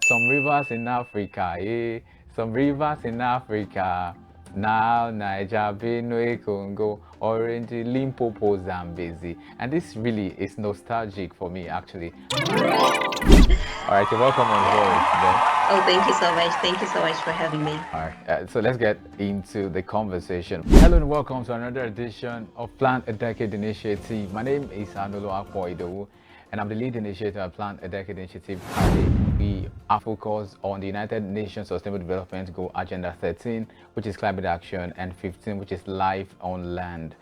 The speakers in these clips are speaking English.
Some rivers in Africa, eh? Some rivers in Africa. Now, Niger, Benue, Congo, Orange, Limpopo, Zambezi. And this really is nostalgic for me, actually. All right, you're welcome on board today. Oh, thank you so much. Thank you so much for having me. All right, so let's get into the conversation. Hello and welcome to another edition of Plant a Decade Initiative. My name is Anolo Akpoidowu, and I'm the lead initiator of Plant a Decade Initiative. We are focused on the United Nations Sustainable Development Goal Agenda 13, which is climate action, and 15, which is life on land.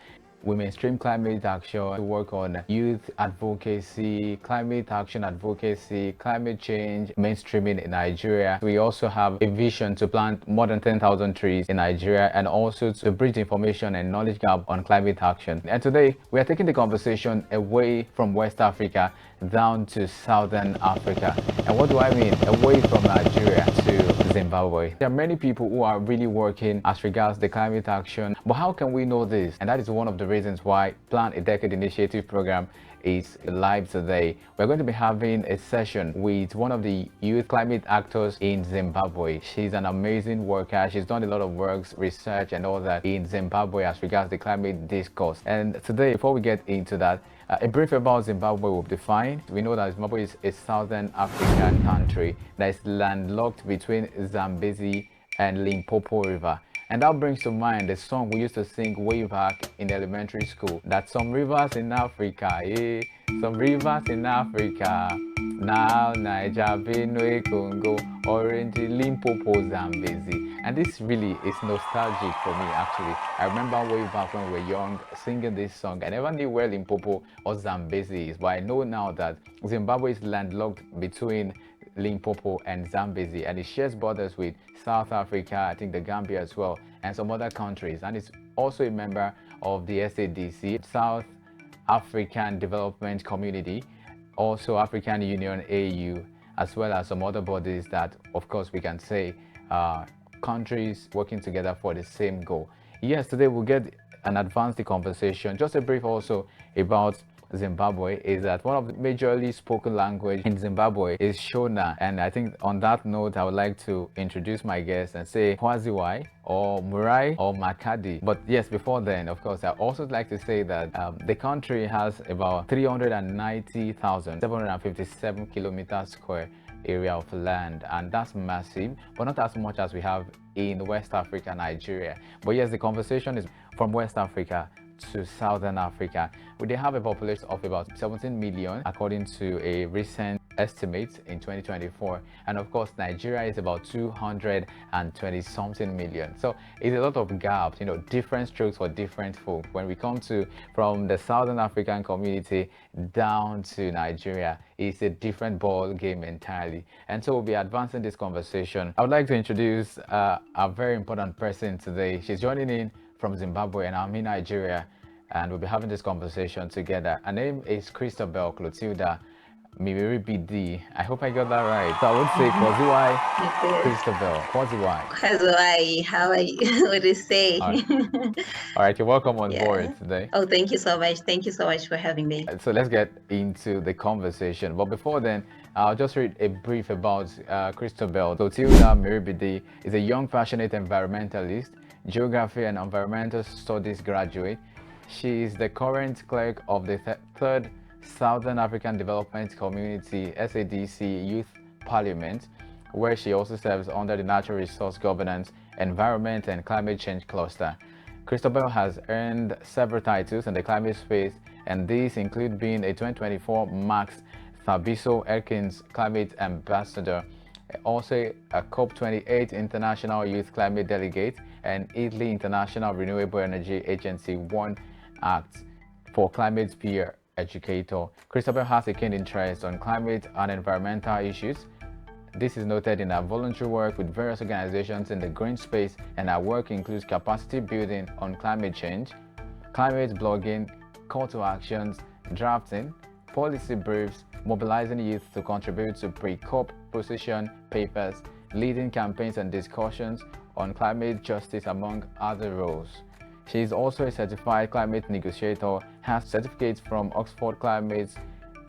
We mainstream climate action, we work on youth advocacy, climate action advocacy, climate change, mainstreaming in Nigeria. We also have a vision to plant more than 10,000 trees in Nigeria and also to bridge information and knowledge gap on climate action. And today we are taking the conversation away from West Africa down to Southern Africa. And what do I mean? Away from Nigeria to Zimbabwe. There are many people who are really working as regards the climate action, but how can we know this? And that is one of the reasons why Plant a Decade Initiative program is live today. We're going to be having a session with one of the youth climate actors in Zimbabwe. She's an amazing worker. She's done a lot of works, research and all that in Zimbabwe as regards the climate discourse. And today, before we get into that, a brief about Zimbabwe will be fine. We know that Zimbabwe is a southern African country that is landlocked between Zambezi and Limpopo River. And that brings to mind the song we used to sing way back in elementary school. That some rivers in Africa, eh? Some rivers in Africa. Now, Niger, Benue, Congo, Orange, Limpopo, Zambezi. And this really is nostalgic for me, actually. I remember way back when we were young singing this song. I never knew where Limpopo or Zambezi is, but I know now that Zimbabwe is landlocked between Limpopo and Zambezi, and it shares borders with South Africa, I think the Gambia as well, and some other countries. And it's also a member of the SADC, South African Development Community, also African Union AU, as well as some other bodies that, of course, we can say countries working together for the same goal. Yes, today we'll get and advance the conversation. Just a brief also about Zimbabwe is that one of the majorly spoken language in Zimbabwe is Shona, and I think on that note I would like to introduce my guest and say Kwaziwai or Murai or Makadi. But yes, before then, of course, I also like to say that the country has about 390,757 kilometers square area of land, and that's massive, but not as much as we have in West Africa, Nigeria. But yes, the conversation is from West Africa to Southern Africa. We have a population of about 17 million according to a recent estimate in 2024, and of course Nigeria is about 220 something million. So it's a lot of gaps, you know, different strokes for different folk. When we come to from the Southern African community down to Nigeria, it's a different ball game entirely. And so we'll be advancing this conversation. I would like to introduce a very important person today. She's joining in from Zimbabwe and I'm in Nigeria, and we'll be having this conversation together. Her name is Christabel Clotilda Miribidi. I hope I got that right. So I would say Kwaziwai Christabel. Kwaziwai. Kwaziwai, how are you? What do you say? All right, you're welcome on board today. Oh, thank you so much. Thank you so much for having me. So let's get into the conversation. But before then, I'll just read a brief about Christabel. Clotilda Miribidi is a young, passionate environmentalist, geography and environmental studies graduate. She is the current clerk of the third Southern African Development Community SADC Youth Parliament, where she also serves under the Natural Resource Governance, Environment and Climate Change Cluster. Christabel has earned several titles in the climate space, and these include being a 2024 Max Thabiso Erkins Climate Ambassador, also a COP28 International Youth Climate Delegate, and Italy International Renewable Energy Agency 1 Act for Climate Peer Educator. Christabel has a keen interest on climate and environmental issues. This is noted in her voluntary work with various organizations in the green space, and her work includes capacity building on climate change, climate blogging, call to actions, drafting, policy briefs, mobilizing youth to contribute to pre-COP position papers, leading campaigns and discussions on climate justice, among other roles. She is also a certified climate negotiator, has certificates from Oxford Climate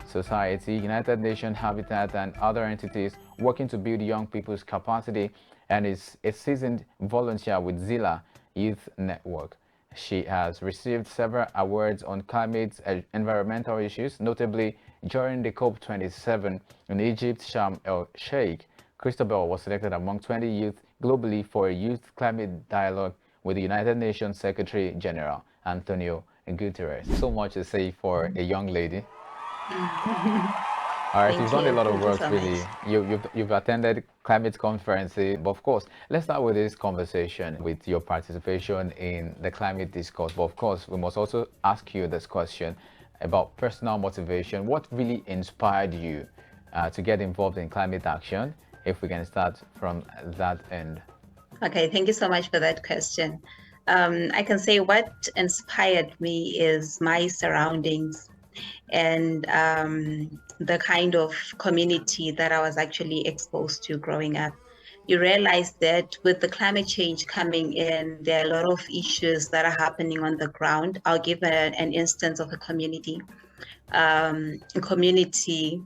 society, United Nations Habitat, and other entities working to build young people's capacity, and is a seasoned volunteer with Zilla Youth Network. She has received several awards on climate and environmental issues, notably during the COP27 in Egypt, Sharm el-Sheikh. Christabel was selected among 20 youth globally for a youth climate dialogue with the United Nations Secretary General Antonio Guterres. So much to say for a young lady. All right, you've done a lot of Thank you work, so really. much. You've attended climate conferences, but of course, let's start with this conversation with your participation in the climate discourse. But of course, we must also ask you this question about personal motivation. What really inspired you to get involved in climate action? If we can start from that end. Okay, thank you so much for that question. I can say what inspired me is my surroundings and the kind of community that I was actually exposed to growing up. You realize that with the climate change coming in, there are a lot of issues that are happening on the ground. I'll give an instance of a community. A community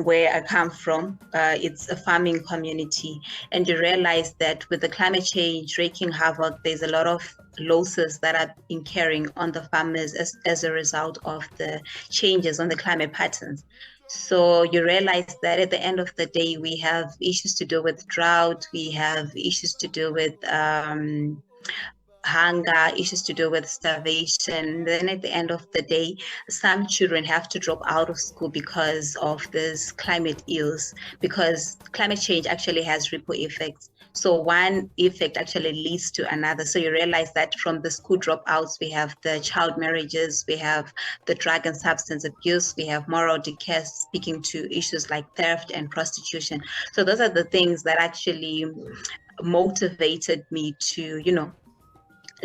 where I come from, it's a farming community, and you realize that with the climate change wreaking havoc, there's a lot of losses that are incurring on the farmers as a result of the changes on the climate patterns. So you realize that at the end of the day, we have issues to do with drought, we have issues to do with hunger, issues to do with starvation. Then at the end of the day, some children have to drop out of school because of this climate ills, because climate change actually has ripple effects. So one effect actually leads to another. So you realize that from the school dropouts, we have the child marriages, we have the drug and substance abuse, we have moral decay, speaking to issues like theft and prostitution. So those are the things that actually motivated me to,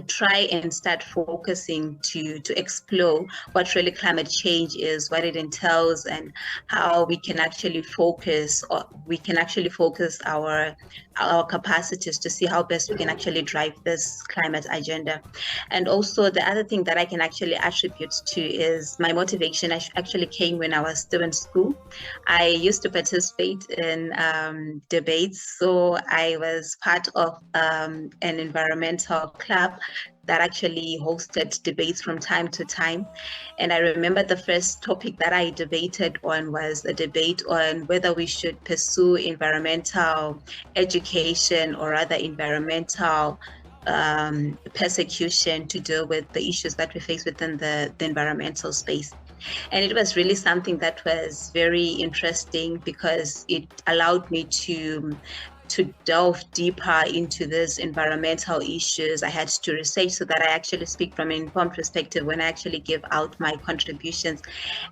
try and start focusing to explore what really climate change is, what it entails, and how we can actually focus, or we can actually focus our capacities to see how best we can actually drive this climate agenda. And also the other thing that I can actually attribute to is my motivation actually came when I was still in school. I used to participate in debates, so I was part of an environmental club that actually hosted debates from time to time. And I remember the first topic that I debated on was a debate on whether we should pursue environmental education or rather environmental persecution to deal with the issues that we face within the environmental space. And it was really something that was very interesting because it allowed me to delve deeper into these environmental issues. I had to research so that I actually speak from an informed perspective when I actually give out my contributions.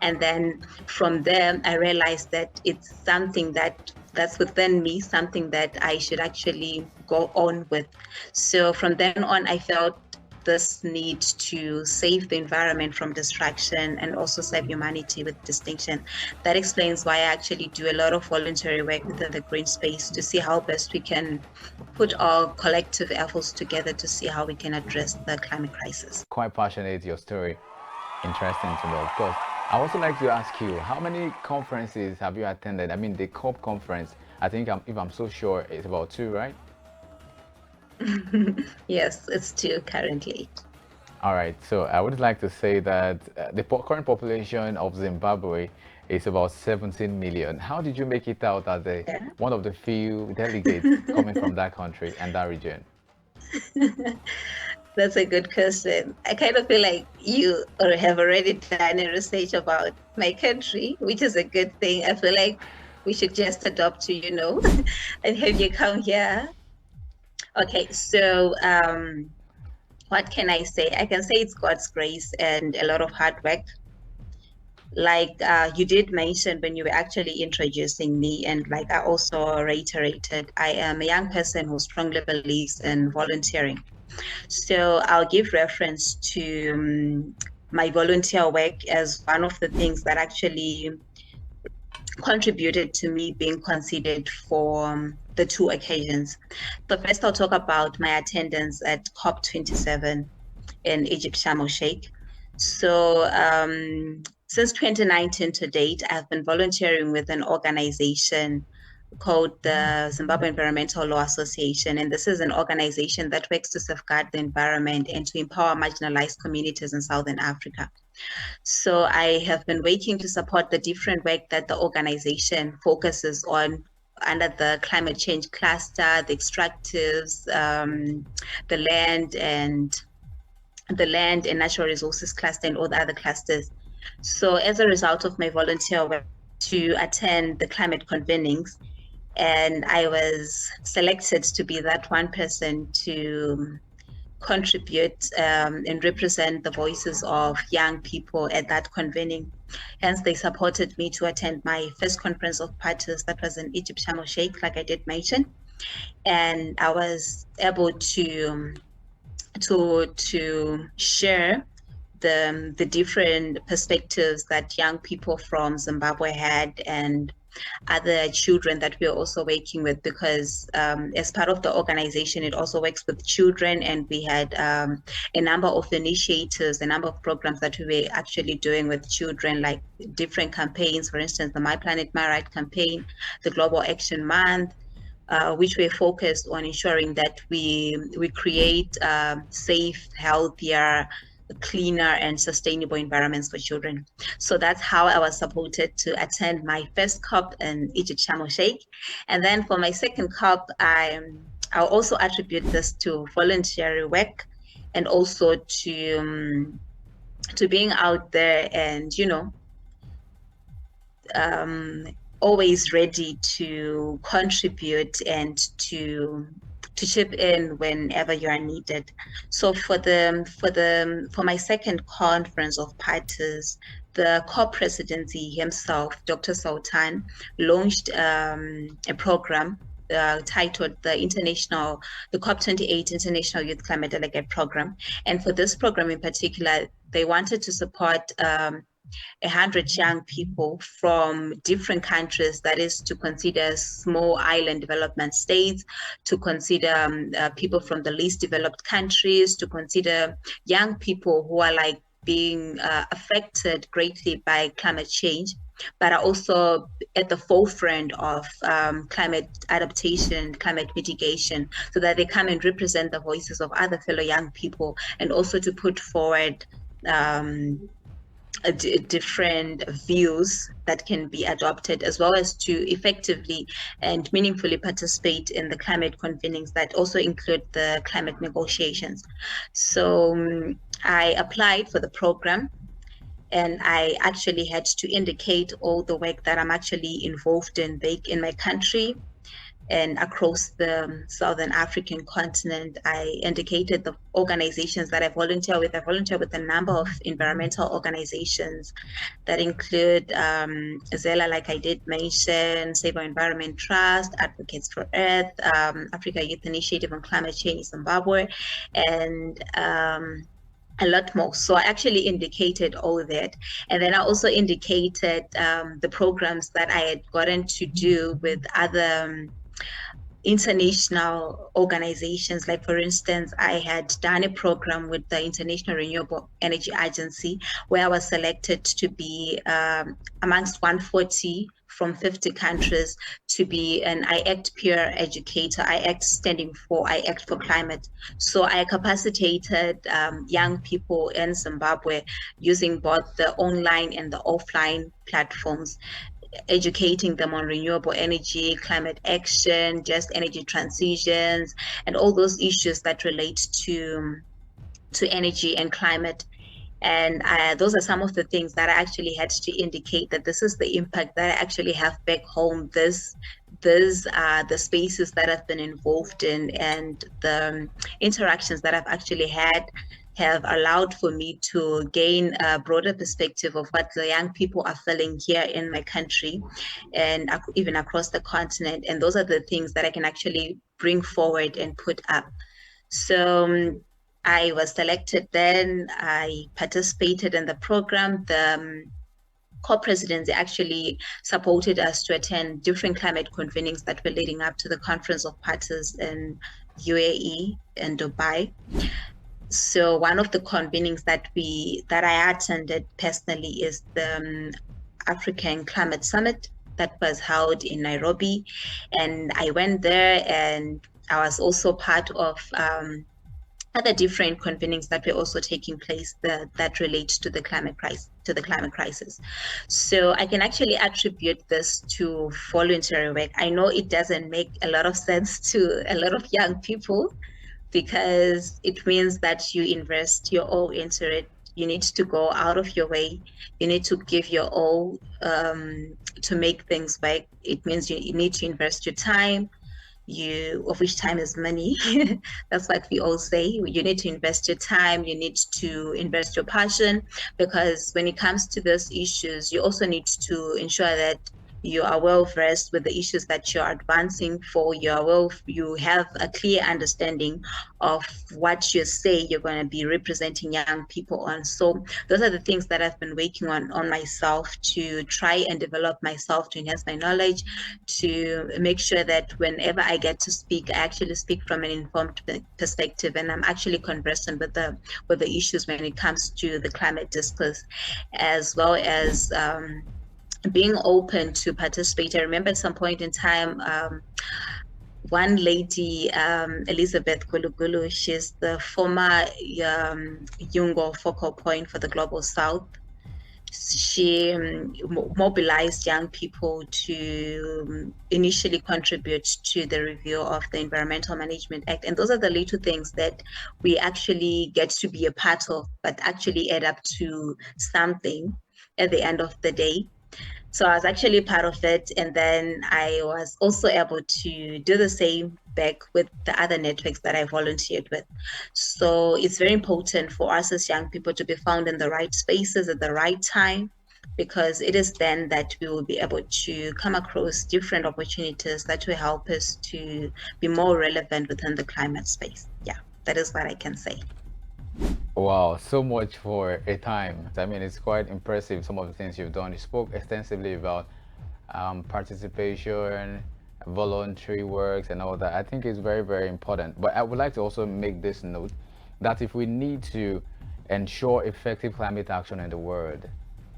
And then from there, I realized that it's something that's within me, something that I should actually go on with. So from then on, I felt this need to save the environment from destruction and also serve humanity with distinction. That explains why I actually do a lot of voluntary work within the green space to see how best we can put our collective efforts together to see how we can address the climate crisis. Quite passionate, your story. Interesting to know, of course. I also like to ask you, how many conferences have you attended? I mean, the COP conference, I think, if I'm so sure, it's about 2, right? Yes, it's 2 currently. All right, so I would like to say that the current population of Zimbabwe is about 17 million. How did you make it out as one of the few delegates coming from that country and that region? That's a good question. I kind of feel like you have already done a research about my country, which is a good thing. I feel like we should just adopt you, and have you come here. Okay, so what can I say? I can say it's God's grace and a lot of hard work. Like you did mention when you were actually introducing me, and like I also reiterated, I am a young person who strongly believes in volunteering. So I'll give reference to my volunteer work as one of the things that actually contributed to me being considered for the 2 occasions. So first I'll talk about my attendance at COP27 in Egypt, Sharm el-Sheikh. So since 2019 to date, I've been volunteering with an organization called the Zimbabwe Environmental Law Association. And this is an organization that works to safeguard the environment and to empower marginalized communities in Southern Africa. So I have been working to support the different work that the organization focuses on under the climate change cluster, the extractives, the land and natural resources cluster, and all the other clusters. So as a result of my volunteer work to attend the climate convenings, and I was selected to be that one person to contribute and represent the voices of young people at that convening. Hence, they supported me to attend my first conference of parties that was in Egypt, Sharm el-Sheikh, like I did mention. And I was able to share the different perspectives that young people from Zimbabwe had, and other children that we're also working with, because as part of the organization, it also works with children, and we had a number of initiatives, a number of programs that we were actually doing with children, like different campaigns, for instance, the My Planet, My Right campaign, the Global Action Month, which were focused on ensuring that we create safe, healthier, cleaner and sustainable environments for children. So that's how I was supported to attend my first COP in Egypt, Sharm el-Sheikh. And then for my second COP, I'll also attribute this to voluntary work, and also to being out there and, always ready to contribute and to chip in whenever you are needed. So for my second conference of parties, the co-presidency himself, Dr. Sultan, launched a program titled the COP28 International Youth Climate Delegate Program. And for this program in particular, they wanted to support 100 young people from different countries, that is to consider small island development states, to consider people from the least developed countries, to consider young people who are like being affected greatly by climate change, but are also at the forefront of climate adaptation, climate mitigation, so that they come and represent the voices of other fellow young people, and also to put forward different views that can be adopted, as well as to effectively and meaningfully participate in the climate convenings that also include the climate negotiations. So I applied for the program, and I actually had to indicate all the work that I'm actually involved in my country and across the Southern African continent. I indicated the organizations that I volunteer with. I volunteer with a number of environmental organizations that include Zela, like I did mention, Save Our Environment Trust, Advocates for Earth, Africa Youth Initiative on Climate Change, Zimbabwe, and a lot more. So I actually indicated all that. And then I also indicated the programs that I had gotten to do with other international organizations. Like, for instance, I had done a program with the International Renewable Energy Agency, where I was selected to be amongst 140 from 50 countries to be an I ACT peer educator. I ACT standing for I ACT for Climate. So I capacitated young people in Zimbabwe using both the online and the offline platforms, educating them on renewable energy, climate action, just energy transitions, and all those issues that relate to energy and climate. And those are some of the things that I actually had to indicate that this is the impact that I actually have back home. These are the spaces that I've been involved in, and the interactions that I've actually had have allowed for me to gain a broader perspective of what the young people are feeling here in my country and even across the continent. And those are the things that I can actually bring forward and put up. So I was selected then. I participated in the program. The co-presidency actually supported us to attend different climate convenings that were leading up to the Conference of Parties in UAE and Dubai. So one of the convenings that I attended personally is the African Climate Summit that was held in Nairobi, and I went there, and I was also part of other different convenings that were also taking place that relate to the climate crisis. So I can actually attribute this to voluntary work. I know it doesn't make a lot of sense to a lot of young people, because it means that you invest your all into it. You need to go out of your way. You need to give your all to make things work. It means you need to invest your time, of which time is money. That's what we all say. You need to invest your time, you need to invest your passion, because when it comes to those issues, you also need to ensure that you are well versed with the issues that you're advancing for. You have a clear understanding of what you say you're going to be representing young people on. So those are the things that I've been working on myself, to try and develop myself, to enhance my knowledge, to make sure that whenever I get to speak, I actually speak from an informed perspective, and I'm actually conversant with the issues when it comes to the climate discourse, as well as being open to participate. I remember at some point in time, one lady, Elizabeth Gulugulu, she's the former Yungo focal point for the Global South. She mobilized young people to initially contribute to the review of the Environmental Management Act. And those are the little things that we actually get to be a part of, but actually add up to something at the end of the day. So I was actually part of it. And then I was also able to do the same back with the other networks that I volunteered with. So it's very important for us as young people to be found in the right spaces at the right time, because it is then that we will be able to come across different opportunities that will help us to be more relevant within the climate space. Yeah, that is what I can say. Wow, so much for a time. I mean, it's quite impressive, some of the things you've done. You spoke extensively about participation, voluntary works, and all that. I think it's very, very important. But I would like to also make this note that if we need to ensure effective climate action in the world,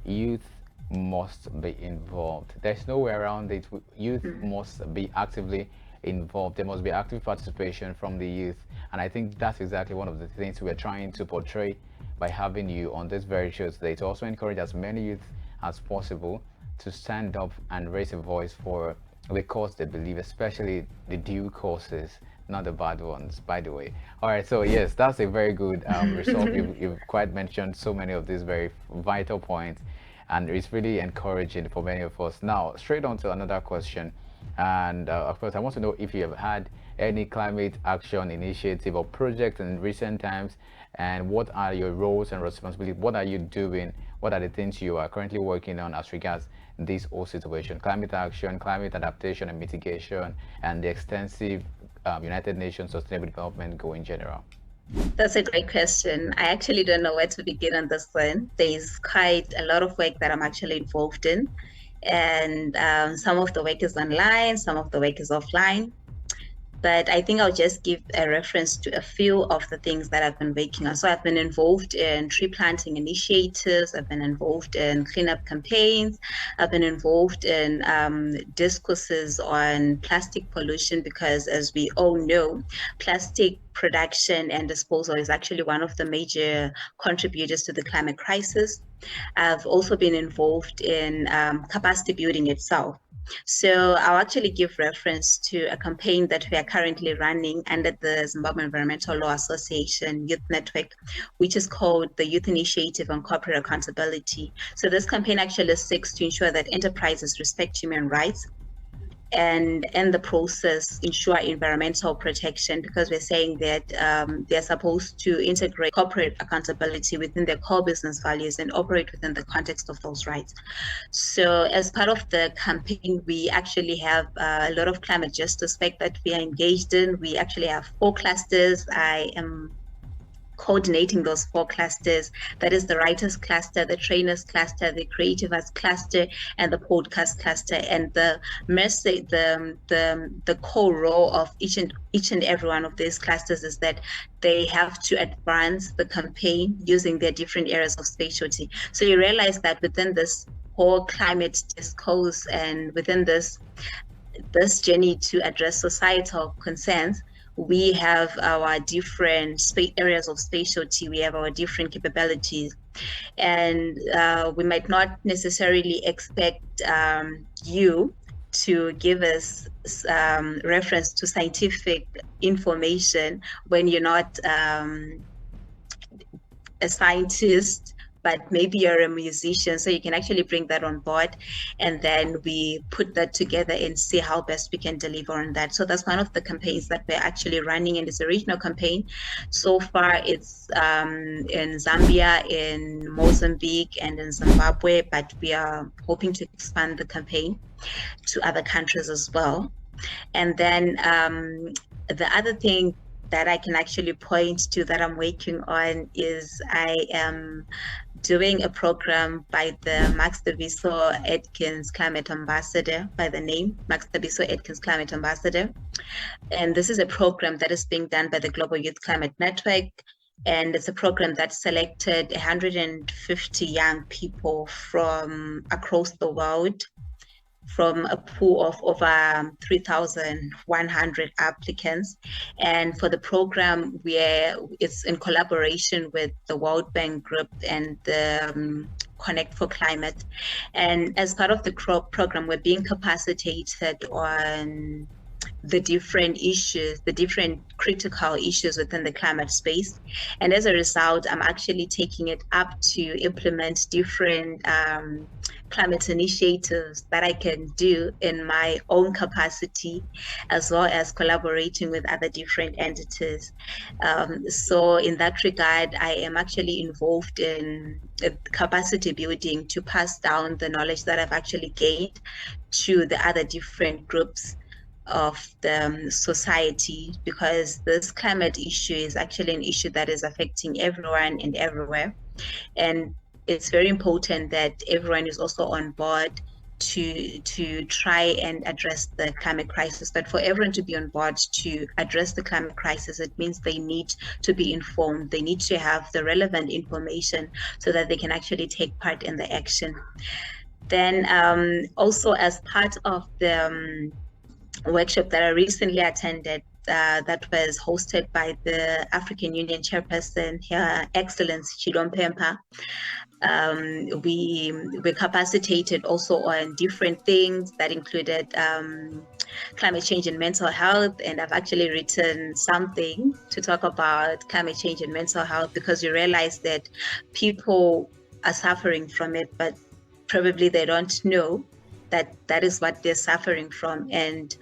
youth must be involved. There's no way around it. Youth must be actively involved. There must be active participation from the youth. And I think that's exactly one of the things we're trying to portray by having you on this very show today, to also encourage as many youth as possible to stand up and raise a voice for the cause they believe, especially the due causes, not the bad ones, by the way. All right, so yes, that's a very good result. You've quite mentioned so many of these very vital points, and it's really encouraging for many of us. Now, straight on to another question. And of course, I want to know if you have had any climate action initiative or project in recent times, and what are your roles and responsibilities? What are you doing? What are the things you are currently working on as regards this whole situation? Climate action, climate adaptation and mitigation, and the extensive United Nations Sustainable Development Goal in general. That's a great question. I actually don't know where to begin on this one. There's quite a lot of work that I'm actually involved in, and some of the work is online, some of the work is offline. But I think I'll just give a reference to a few of the things that I've been working on. So I've been involved in tree planting initiatives. I've been involved in cleanup campaigns. I've been involved in discourses on plastic pollution, because as we all know, plastic production and disposal is actually one of the major contributors to the climate crisis. I've also been involved in capacity building itself. So I'll actually give reference to a campaign that we are currently running under the Zimbabwe Environmental Law Association Youth Network, which is called the Youth Initiative on Corporate Accountability. So this campaign actually seeks to ensure that enterprises respect human rights, and in the process ensure environmental protection, because we're saying that they're supposed to integrate corporate accountability within their core business values and operate within the context of those rights. So as part of the campaign, we actually have a lot of climate justice work that we are engaged in. We actually have 4 clusters. I am coordinating those 4 clusters. That is the writers cluster, the trainers cluster, the creative arts cluster, and the podcast cluster. And the message, the core role of each and every one of these clusters is that they have to advance the campaign using their different areas of specialty. So you realize that within this whole climate discourse and within this journey to address societal concerns, we have our different areas of specialty, we have our different capabilities, and we might not necessarily expect you to give us reference to scientific information when you're not a scientist, but maybe you're a musician, so you can actually bring that on board, and then we put that together and see how best we can deliver on that. So that's one of the campaigns that we're actually running, and it's a regional campaign. So far, it's in Zambia, in Mozambique, and in Zimbabwe, but we are hoping to expand the campaign to other countries as well. And then the other thing that I can actually point to that I'm working on is I am doing a program by the Max Daviso Atkins Climate Ambassador, by the name Max Daviso Atkins Climate Ambassador. And this is a program that is being done by the Global Youth Climate Network. And it's a program that selected 150 young people from across the world, from a pool of over 3,100 applicants. And for the program, it's in collaboration with the World Bank Group and the Connect for Climate. And as part of the program, we're being capacitated on the different issues, the different critical issues within the climate space. And as a result, I'm actually taking it up to implement different climate initiatives that I can do in my own capacity, as well as collaborating with other different entities. So in that regard, I am actually involved in capacity building to pass down the knowledge that I've actually gained to the other different groups of the society, because this climate issue is actually an issue that is affecting everyone and everywhere. And it's very important that everyone is also on board to try and address the climate crisis. But for everyone to be on board to address the climate crisis, it means they need to be informed. They need to have the relevant information so that they can actually take part in the action. Then also, as part of the workshop that I recently attended, that was hosted by the African Union Chairperson, Her Excellency Chidompempa. We were capacitated also on different things that included climate change and mental health. And I've actually written something to talk about climate change and mental health, because we realize that people are suffering from it, but probably they don't know that is what they're suffering from. And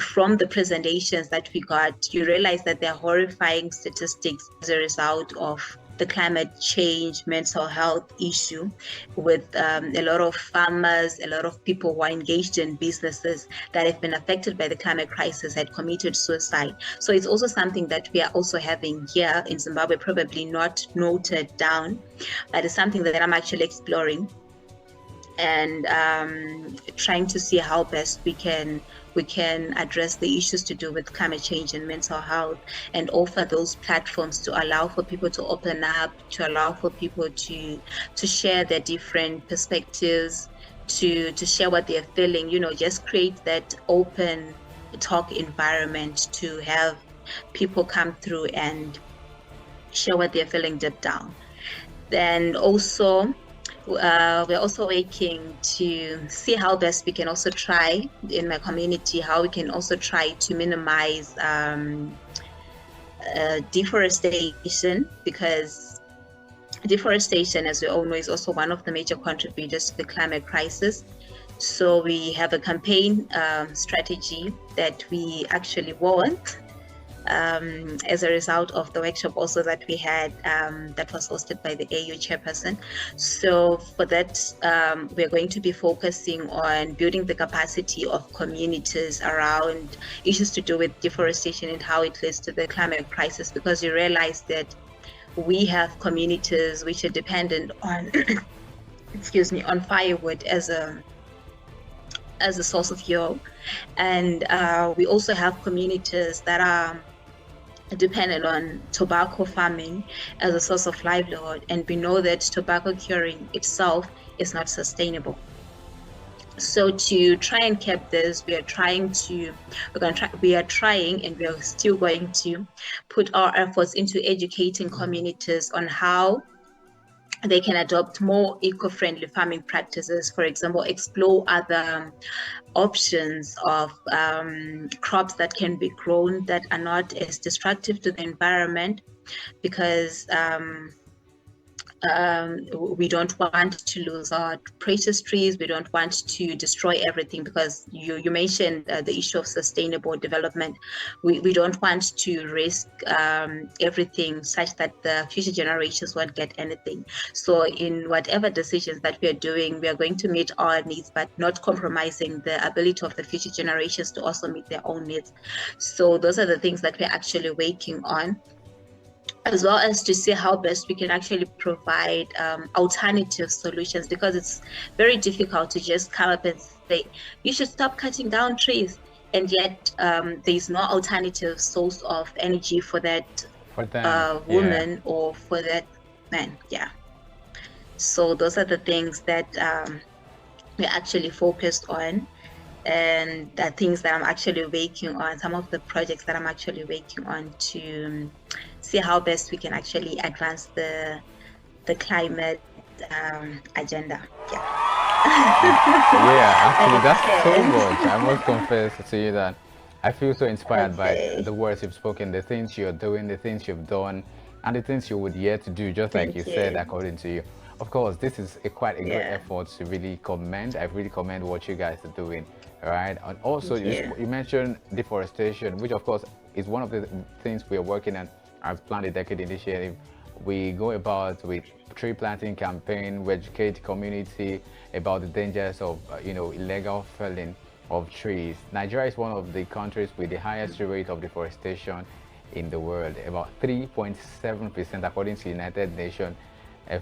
from the presentations that we got, you realize that there are horrifying statistics as a result of the climate change mental health issue, with a lot of farmers, a lot of people who are engaged in businesses that have been affected by the climate crisis had committed suicide. So it's also something that we are also having here in Zimbabwe, probably not noted down, but it's something that I'm actually exploring and trying to see how best we can address the issues to do with climate change and mental health, and offer those platforms to allow for people to open up, to allow for people to share their different perspectives, to share what they're feeling, just create that open talk environment to have people come through and share what they're feeling deep down. Then also, we're also working to see how best we can also try in my community, how we can also try to minimize deforestation, because deforestation, as we all know, is also one of the major contributors to the climate crisis. So we have a campaign strategy that we actually want as a result of the workshop also that we had that was hosted by the AU chairperson. So for that, we're going to be focusing on building the capacity of communities around issues to do with deforestation and how it leads to the climate crisis, because you realize that we have communities which are dependent on excuse me, on firewood as a source of fuel, and we also have communities that are dependent on tobacco farming as a source of livelihood, and we know that tobacco curing itself is not sustainable. So to try and cap this, we are trying and we are still going to put our efforts into educating communities on how they can adopt more eco-friendly farming practices. For example, explore other options of crops that can be grown that are not as destructive to the environment, because we don't want to lose our precious trees. We don't want to destroy everything, because you mentioned the issue of sustainable development. We don't want to risk everything such that the future generations won't get anything. So in whatever decisions that we are doing, we are going to meet our needs, but not compromising the ability of the future generations to also meet their own needs. So those are the things that we're actually working on, as well as to see how best we can actually provide alternative solutions, because it's very difficult to just come up and say, you should stop cutting down trees, and yet there's no alternative source of energy for that woman or for that man. Yeah. So those are the things that we're actually focused on, and the things that I'm actually working on, some of the projects that I'm actually working on to see how best we can actually advance the climate agenda. Yeah, actually, that's so much. I must confess to you that I feel so inspired by the words you've spoken, the things you're doing, the things you've done, and the things you would yet to do, just like you said, according to you. Of course, this is quite a great effort to really commend. I really commend what you guys are doing, right? And also, you mentioned deforestation, which of course is one of the things we are working on as Plant a Decade Initiative. We go about with tree planting campaign, we educate community about the dangers of illegal felling of trees. Nigeria is one of the countries with the highest rate of deforestation in the world, about 3.7% according to United Nations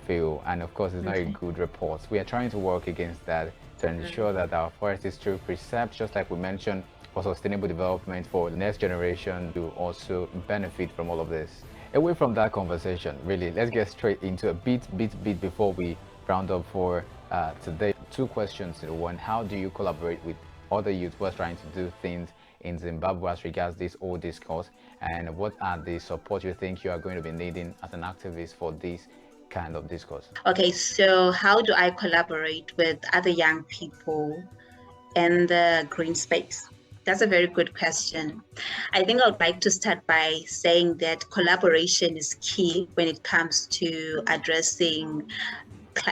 FAO, and of course it's not a good report. We are trying to work against that to ensure that our forest is true preserved, just like we mentioned, for sustainable development for the next generation to also benefit from all of this. Away from that conversation, really, let's get straight into a bit before we round up for today. Two questions in one. How do you collaborate with other youth who are trying to do things in Zimbabwe as regards this whole discourse? And what are the support you think you are going to be needing as an activist for this kind of discourse? Okay, so how do I collaborate with other young people in the green space? That's a very good question. I think I would like to start by saying that collaboration is key when it comes to addressing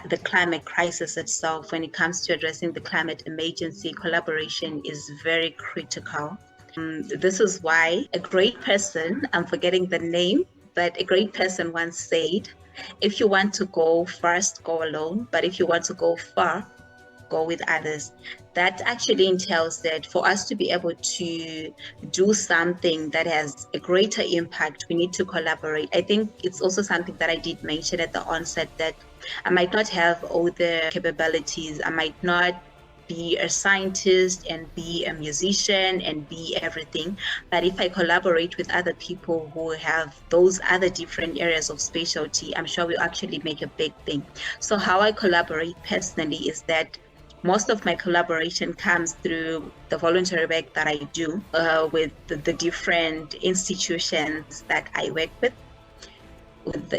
the climate crisis itself. When it comes to addressing the climate emergency, collaboration is very critical. This is why a great person, I'm forgetting the name, but a great person once said, if you want to go fast, go alone, but if you want to go far, go with others. That actually entails that for us to be able to do something that has a greater impact, we need to collaborate. I think it's also something that I did mention at the onset, that I might not have all the capabilities. I might not be a scientist and be a musician and be everything. But if I collaborate with other people who have those other different areas of specialty, I'm sure we'll actually make a big thing. So how I collaborate personally is that most of my collaboration comes through the voluntary work that I do with the different institutions that I work with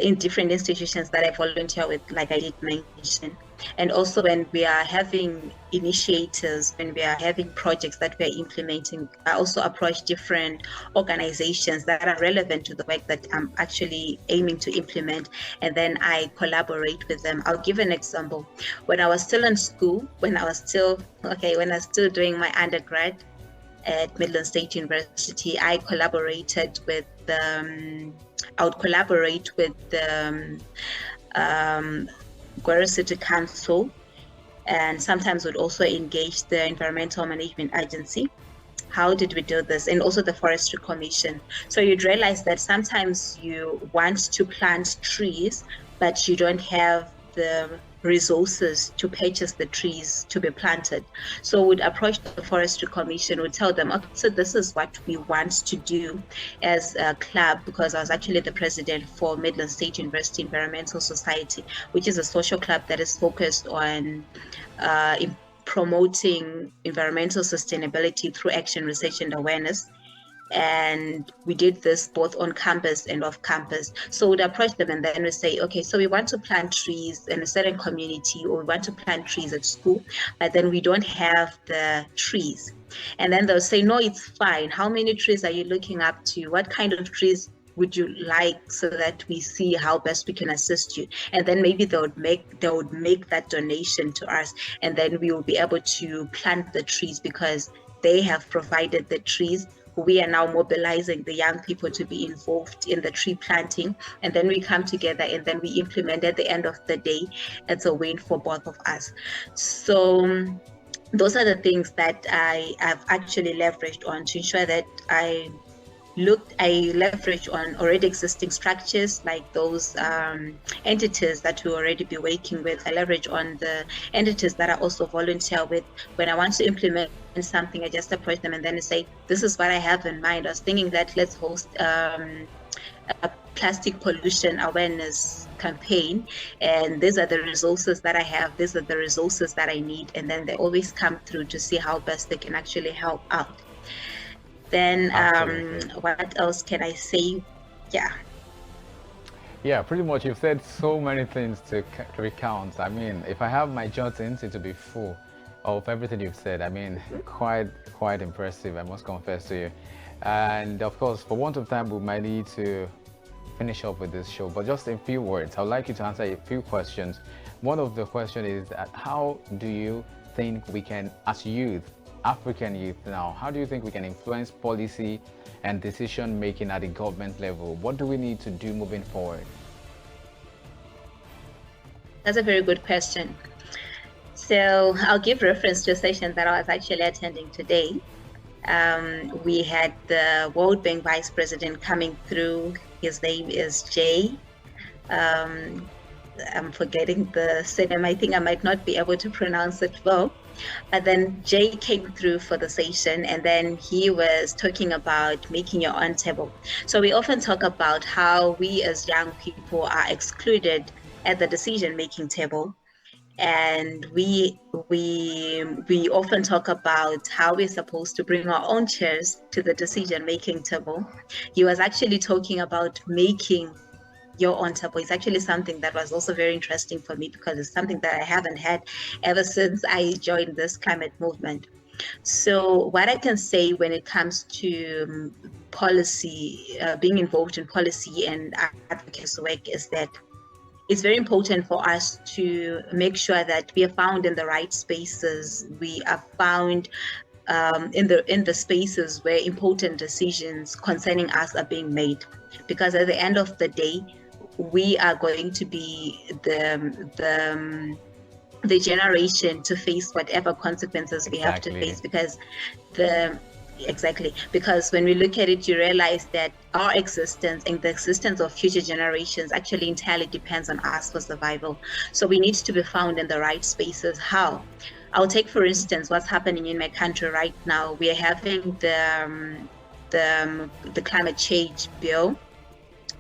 in different institutions that I volunteer with, like I did mention. And also when we are having initiatives, when we are having projects that we are implementing, I also approach different organizations that are relevant to the work that I'm actually aiming to implement, and then I collaborate with them. I'll give an example. When I was still in school, when I was still doing my undergrad, at Midland State University, I collaborated with I would collaborate with the Gwera City Council, and sometimes would also engage the Environmental Management Agency. How did we do this? And also the Forestry Commission. So you'd realize that sometimes you want to plant trees, but you don't have the resources to purchase the trees to be planted. So we'd approach the Forestry Commission, would tell them, okay, so this is what we want to do as a club, because I was actually the president for Midland State University Environmental Society, which is a social club that is focused on promoting environmental sustainability through action, research, and awareness. And we did this both on campus and off campus. So we'd approach them and then we say, okay, so we want to plant trees in a certain community, or we want to plant trees at school, but then we don't have the trees. And then they'll say, no, it's fine. How many trees are you looking up to? What kind of trees would you like, so that we see how best we can assist you? And then maybe they would make that donation to us, and then we will be able to plant the trees because they have provided the trees. We are now mobilizing the young people to be involved in the tree planting, and then we come together and then we implement at the end of the day. It's a win for both of us. So those are the things that I've actually leveraged on to ensure that I leverage on already existing structures, like those entities that we already be working with. I leverage on the entities that I also volunteer with. When I want to implement something, I just approach them and then say, this is what I have in mind. I was thinking that let's host a plastic pollution awareness campaign, and these are the resources that I have, these are the resources that I need, and then they always come through to see how best they can actually help out. Then what else can I say? Yeah, pretty much you've said so many things to recount. I mean, if I have my jottings, it will be full of everything you've said. I mean, quite impressive, I must confess to you. And of course, for want of time, we might need to finish up with this show, but just in few words, I'd like you to answer a few questions. One of the questions is, how do you think we can, as youth, African youth now, how do you think we can influence policy and decision making at the government level? What do we need to do moving forward? That's a very good question. So I'll give reference to a session that I was actually attending today. We had the World Bank Vice President coming through. His name is Jay. I'm forgetting the surname. I think I might not be able to pronounce it well. But then Jay came through for the session, and then he was talking about making your own table. So we often talk about how we as young people are excluded at the decision-making table. And we often talk about how we're supposed to bring our own chairs to the decision-making table. He was actually talking about making your own table. It's actually something that was also very interesting for me, because it's something that I haven't had ever since I joined this climate movement. So what I can say when it comes to policy, being involved in policy and advocacy work, is that it's very important for us to make sure that we are found in the right spaces. We are found in the spaces where important decisions concerning us are being made, because at the end of the day, we are going to be the generation to face whatever consequences we have to face, because because when we look at it, you realize that our existence and the existence of future generations actually entirely depends on us for survival. So we need to be found in the right spaces. How? I'll take, for instance, what's happening in my country right now. We are having the climate change bill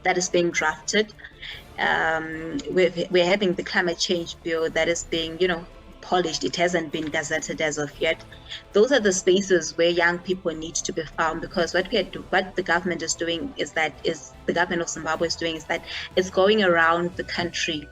that is being drafted. We're having the climate change bill that is being, polished. It hasn't been gazetted as of yet. Those are the spaces where young people need to be found, because what the government is doing the government of Zimbabwe is doing is that it's going around the country.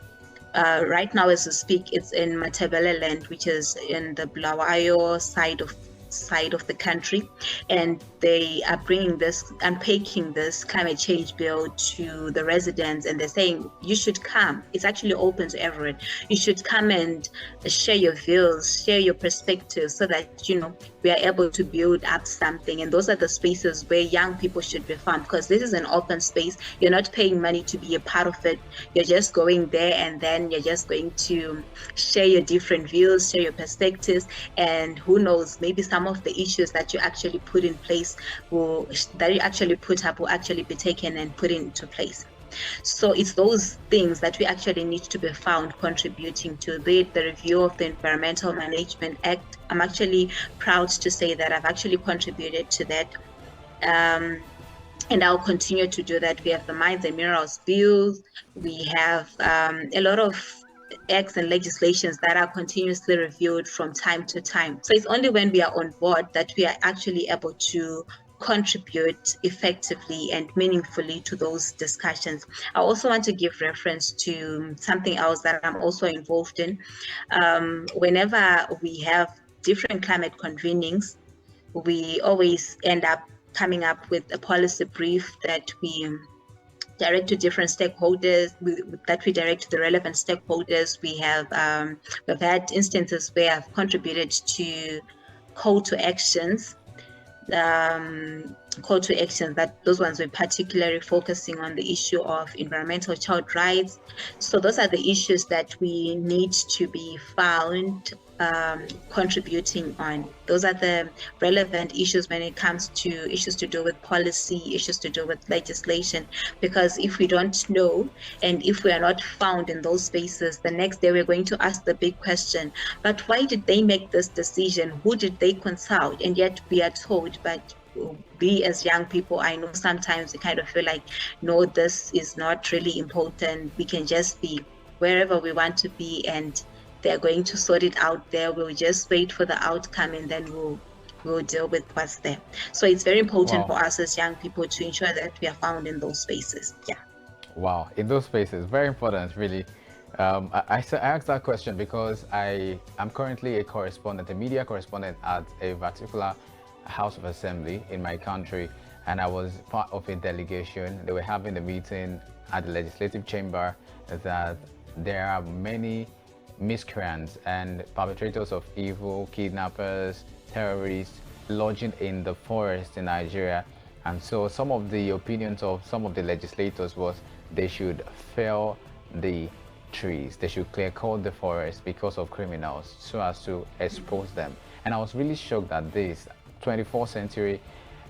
Right now, as we speak, it's in Matebeleland, which is in the Bulawayo side of side of the country, and they are bringing this, unpacking this climate change bill to the residents, and they're saying you should come. It's actually open to everyone. You should come and share your views, share your perspectives, so that we are able to build up something. And those are the spaces where young people should be found, because this is an open space. You're not paying money to be a part of it. You're just going there, and then you're just going to share your different views, share your perspectives, and who knows, maybe some of the issues that you actually put in place that you actually put up will actually be taken and put into place. So it's those things that we actually need to be found contributing to the review of the Environmental Management Act. I'm actually proud to say that I've actually contributed to that. And I'll continue to do that. We have the Mines and Minerals Bills. We have a lot of acts and legislations that are continuously reviewed from time to time. So it's only when we are on board that we are actually able to contribute effectively and meaningfully to those discussions. I also want to give reference to something else that I'm also involved in. Whenever we have different climate convenings, we always end up coming up with a policy brief that we direct to different stakeholders, that we direct to the relevant stakeholders. We've had instances where I've contributed to call to actions, that those ones were particularly focusing on the issue of environmental child rights. So those are the issues that we need to be found contributing on. Those are the relevant issues when it comes to issues to do with policy, issues to do with legislation, because if we don't know and if we are not found in those spaces, the next day we're going to ask the big question, but why did they make this decision? Who did they consult? And yet we are told, but we as young people, I know sometimes we kind of feel like, no, this is not really important. We can just be wherever we want to be, and they're going to sort it out there. We'll just wait for the outcome, and then we'll deal with what's there. So it's very important for us as young people to ensure that we are found in those spaces. Yeah. Wow, in those spaces, very important, really. I asked that question because I'm currently a media correspondent at a particular House of Assembly in my country, and I was part of a delegation. They were having a meeting at the legislative chamber that there are many miscreants and perpetrators of evil, kidnappers, terrorists, lodging in the forest in Nigeria. And so some of the opinions of some of the legislators was they should fell the trees, they should clear cut the forest because of criminals so as to expose them. And I was really shocked at this 24th century,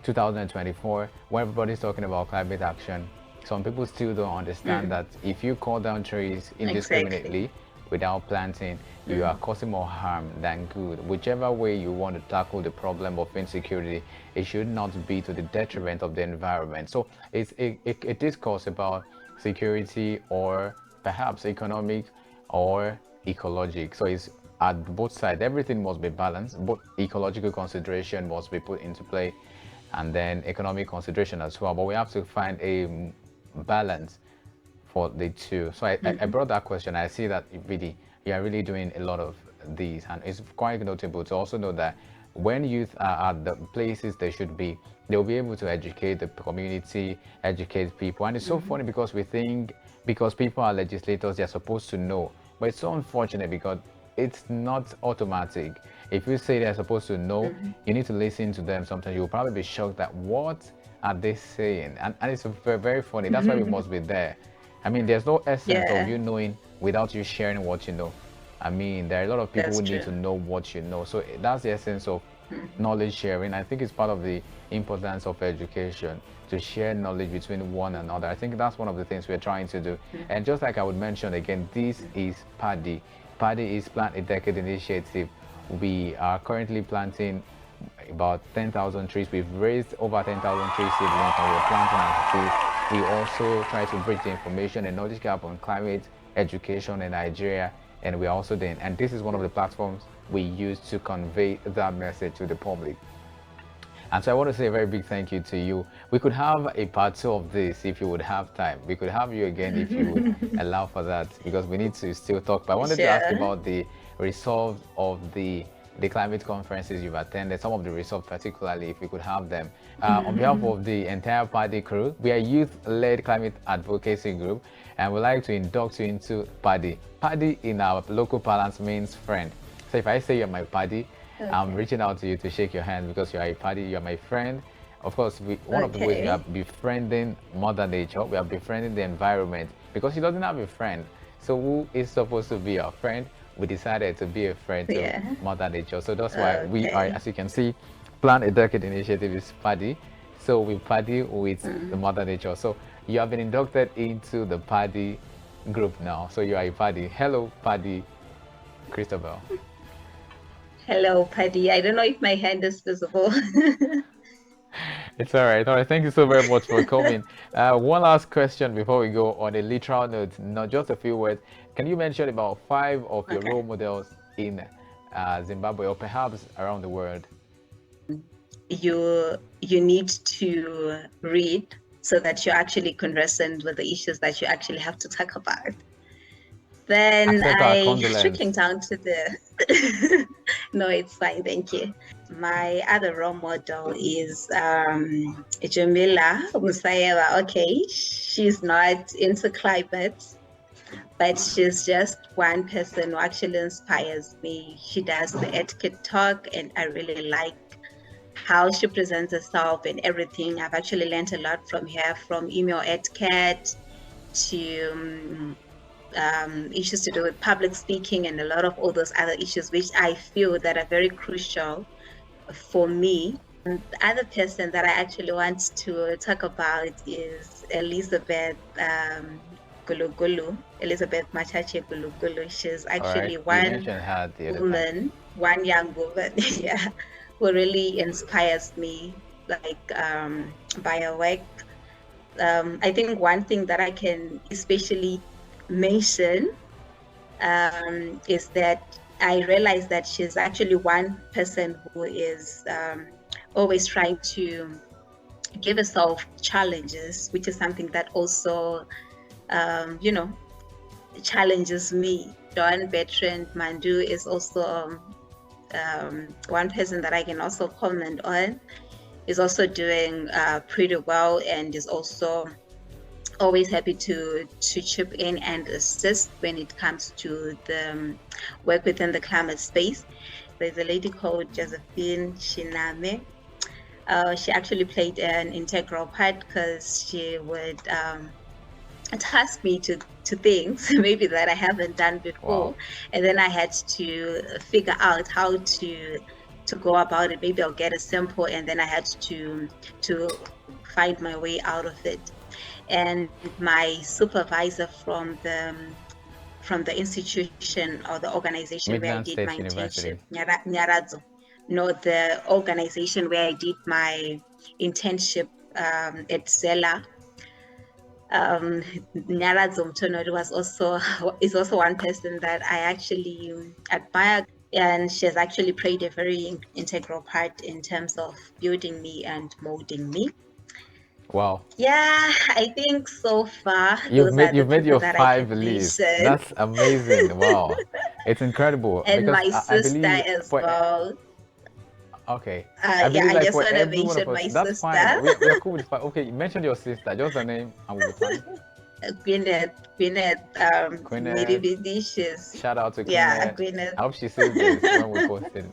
2024, when everybody's talking about climate action. Some people still don't understand that if you cut down trees indiscriminately without planting, you are causing more harm than good. Whichever way you want to tackle the problem of insecurity, it should not be to the detriment of the environment. So it's a discourse about security, or perhaps economic or ecologic. So it's at both sides. Everything must be balanced. Both ecological consideration must be put into play, and then economic consideration as well. But we have to find a balance for the two. So I brought that question. I see that you are really doing a lot of these, and it's quite notable to also know that when youth are at the places they should be, they'll be able to educate the community, educate people. And it's so funny because we think because people are legislators, they're supposed to know. But it's so unfortunate because it's not automatic. If you say they're supposed to know, you need to listen to them. Sometimes you'll probably be shocked at what are they saying. And it's very, very funny. That's why we must be there. I mean, there's no essence of you knowing without you sharing what you know. I mean, there are a lot of people who need to know what you know. So that's the essence of knowledge sharing. I think it's part of the importance of education, to share knowledge between one another. I think that's one of the things we're trying to do. And just like I would mention again, this is Padi. Padi is Plant a Decade Initiative. We are currently planting about 10,000 trees. We've raised over 10,000 tree seedlings, and we're planting as trees. We also try to bridge the information and knowledge gap on climate education in Nigeria, and we're also doing, and this is one of the platforms we use to convey that message to the public. And so I want to say a very big thank you to you. We could have a part 2 of this if you would have time. We could have you again if you would allow for that, because we need to still talk. But I wanted to ask about the results of the the climate conferences you've attended, some of the results particularly, if we could have them. On behalf of the entire Padi crew, we are youth-led climate advocacy group, and we'd like to induct you into Padi. Padi in our local parlance means friend. So if I say you're my Padi, Okay. I'm reaching out to you to shake your hand because you are a Padi, you're my friend. Of course, one of the ways we are befriending Mother Nature, we are befriending the environment because she doesn't have a friend. So who is supposed to be our friend? We decided to be a friend to Mother Nature. So that's why we are, as you can see, Plant a Decade Initiative is Padi. So we Padi with the Mother Nature. So you have been inducted into the Padi group now. So you are a Padi. Hello, Padi Christabel. Hello, Padi. I don't know if my hand is visible. It's all right. All right. Thank you so very much for coming. One last question before we go on a literal note, not just a few words. Can you mention about 5 of your role models in Zimbabwe or perhaps around the world? You need to read so that you're actually conversant with the issues that you actually have to talk about. Then trickling down to the no, it's fine, thank you. My other role model is Jamila Musayewa. Okay, she's not into climate, but she's just one person who actually inspires me. She does the etiquette talk, and I really like how she presents herself and everything. I've actually learned a lot from her, from email etiquette to issues to do with public speaking and a lot of all those other issues which I feel that are very crucial for me. And the other person that I actually want to talk about is Elizabeth Gulugulu, Elizabeth Machache Gulugulu. She's actually one woman, one young woman, yeah, who really inspires me, like by her work. I think one thing that I can especially mention is that I realized that she's actually one person who is always trying to give herself challenges, which is something that also, challenges me. John Bertrand Mandu is also one person that I can also comment on. Is also doing pretty well and is also always happy to chip in and assist when it comes to the work within the climate space. There's a lady called Josephine Shiname. She actually played an integral part because she would task me to things maybe that I haven't done before. Wow. And then I had to figure out how to go about it. Maybe I'll get a sample and then I had to find my way out of it. And my supervisor from the institution or the organization Midland where I did State my University. internship, Nyaradzo. No, the organization where I did my internship at Zella. Nyaradzo Mtono is also one person that I actually admire, and she has actually played a very integral part in terms of building me and molding me. Wow. Yeah, I think so far you've made your 5 lists. That's amazing. Wow. It's incredible. And because my sister as well. Okay. I just want to mention my sister. That's fine. We are cool with 5. Okay, mention your sister. Just the name and we'll be fine. Gwyneth, Miribidishis. Shout out to Gwyneth. Yeah, Gwyneth. I hope she sees this when we post it.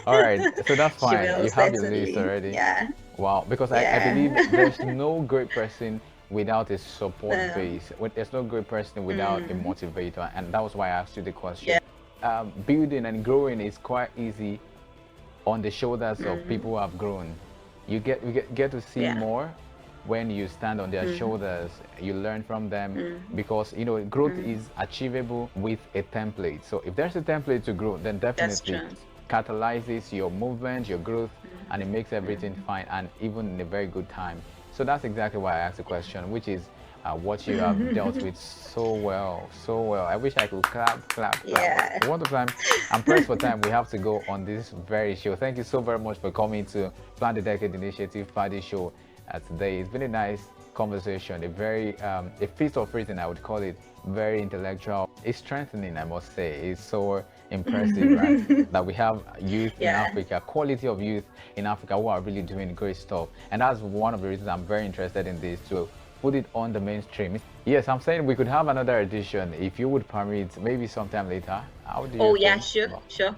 All right, so that's fine. You have your list already. Yeah. Wow, because I believe there's no great person without a support base. There's no great person without a motivator, and that was why I asked you the question. Yeah. Building and growing is quite easy on the shoulders of people who have grown. You get to see more when you stand on their shoulders. You learn from them because growth is achievable with a template. So if there's a template to grow, then definitely catalyzes your movement, your growth, and it makes everything fine and even in a very good time. So that's exactly why I asked the question, which is what you have dealt with so well. I wish I could clap. Yeah. One time, I'm pressed for time. We have to go on this very show. Thank you so very much for coming to Plant the Decade Initiative Party Show today. It's been a nice conversation, a very a feast of reason, I would call it, very intellectual. It's strengthening, I must say. It's so impressive, right? That we have youth in Yeah. Africa, quality of youth in Africa who are really doing great stuff. And that's one of the reasons I'm very interested in this, to put it on the mainstream. Yes, I'm saying we could have another edition if you would permit, maybe sometime later. How do you Oh, yeah, think? sure, Well, sure.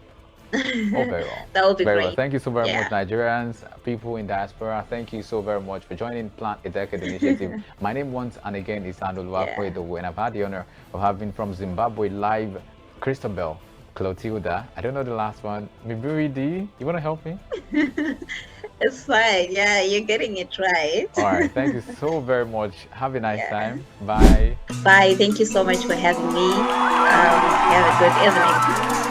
oh, very well. That would be Very well. great. Thank you so very much, Yeah. Nigerians, people in diaspora. Thank you so very much for joining Plant a Decade Initiative. My name once and again is Yeah. Andolwa, and I've had the honor of having from Zimbabwe live Christabel, Clotilda. I don't know the last one. Miburi D, you want to help me? It's fine. Yeah, you're getting it right. All right. Thank you so very much. Have a nice Yeah. time. Bye. Bye. Thank you so much for having me. Have a good evening.